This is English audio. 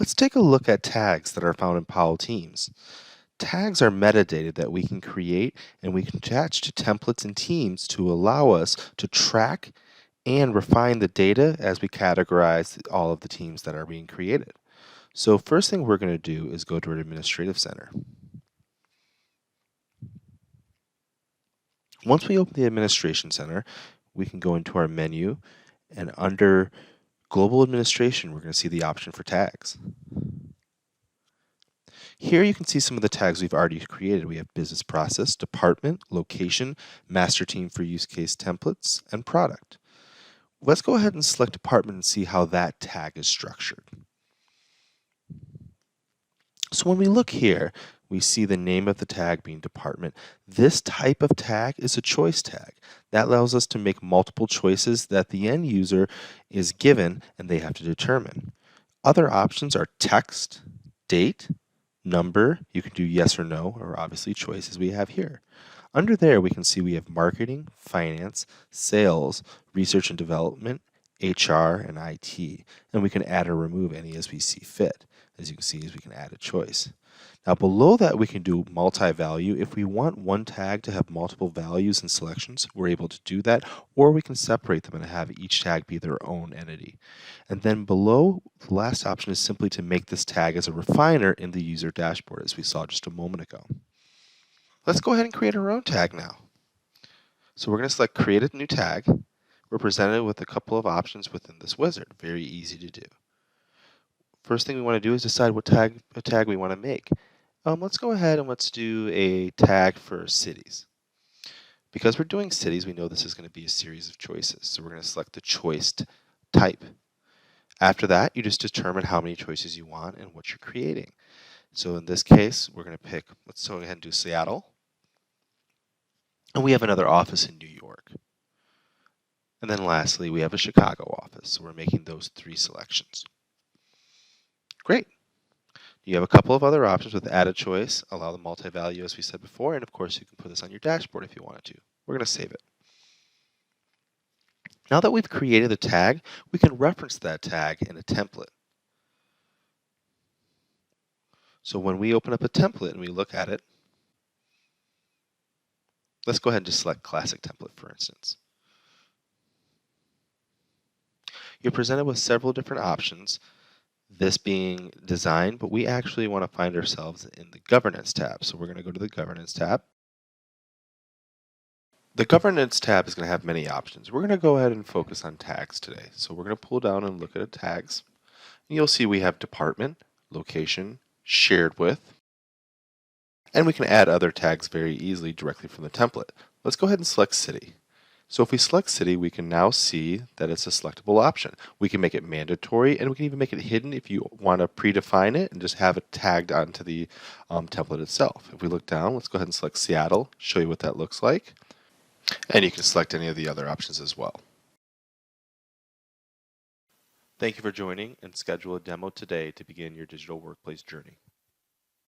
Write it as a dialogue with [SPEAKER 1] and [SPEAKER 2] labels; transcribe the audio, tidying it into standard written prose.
[SPEAKER 1] Let's take a look at tags that are found in Powell Teams. Tags are metadata that we can create and we can attach to templates and teams to allow us to track and refine the data as we categorize all of the teams that are being created. So first thing we're going to do is go to our Administrative Center. Once we open the Administration Center, we can go into our menu, and under Global Administration, we're going to see the option for tags. Here you can see some of the tags we've already created. We have business process, department, location, master team for use case templates, and product. Let's go ahead and select department and see how that tag is structured. So when we look here, we see the name of the tag being department. This type of tag is a choice tag. That allows us to make multiple choices that the end user is given and they have to determine. Other options are text, date, number. You can do yes or no, or obviously choices we have here. Under there, we can see we have marketing, finance, sales, research and development, HR, and IT. And we can add or remove any as we see fit. As you can see, we can add a choice. Now below that, we can do multi-value. If we want one tag to have multiple values and selections, we're able to do that, or we can separate them and have each tag be their own entity. And then below, the last option is simply to make this tag as a refiner in the user dashboard, as we saw just a moment ago. Let's go ahead and create our own tag now. So we're going to select Create a New Tag. We're presented with a couple of options within this wizard. Very easy to do. First thing we want to do is decide what tag we want to make. Let's go ahead and let's do a tag for cities. Because we're doing cities, we know this is going to be a series of choices. So we're going to select the choice type. After that, you just determine how many choices you want and what you're creating. So in this case, we're going to pick, let's go ahead and do Seattle. And we have another office in New York. And then lastly, we have a Chicago office. So we're making those 3 selections. Great. You have a couple of other options with add a choice, allow the multi-value as we said before, and of course you can put this on your dashboard if you wanted to. We're going to save it. Now that we've created a tag, we can reference that tag in a template. So when we open up a template and we look at it, let's go ahead and just select Classic Template, for instance. You're presented with several different options, this being design, but we actually want to find ourselves in the Governance tab. So we're going to go to the Governance tab. The Governance tab is going to have many options. We're going to go ahead and focus on tags today. So we're going to pull down and look at tags. And you'll see we have department, location, shared with, and we can add other tags very easily directly from the template. Let's go ahead and select city. So if we select city, we can now see that it's a selectable option. We can make it mandatory, and we can even make it hidden if you want to predefine it and just have it tagged onto the template itself. If we look down, let's go ahead and select Seattle, show you what that looks like. And you can select any of the other options as well. Thank you for joining, and schedule a demo today to begin your digital workplace journey.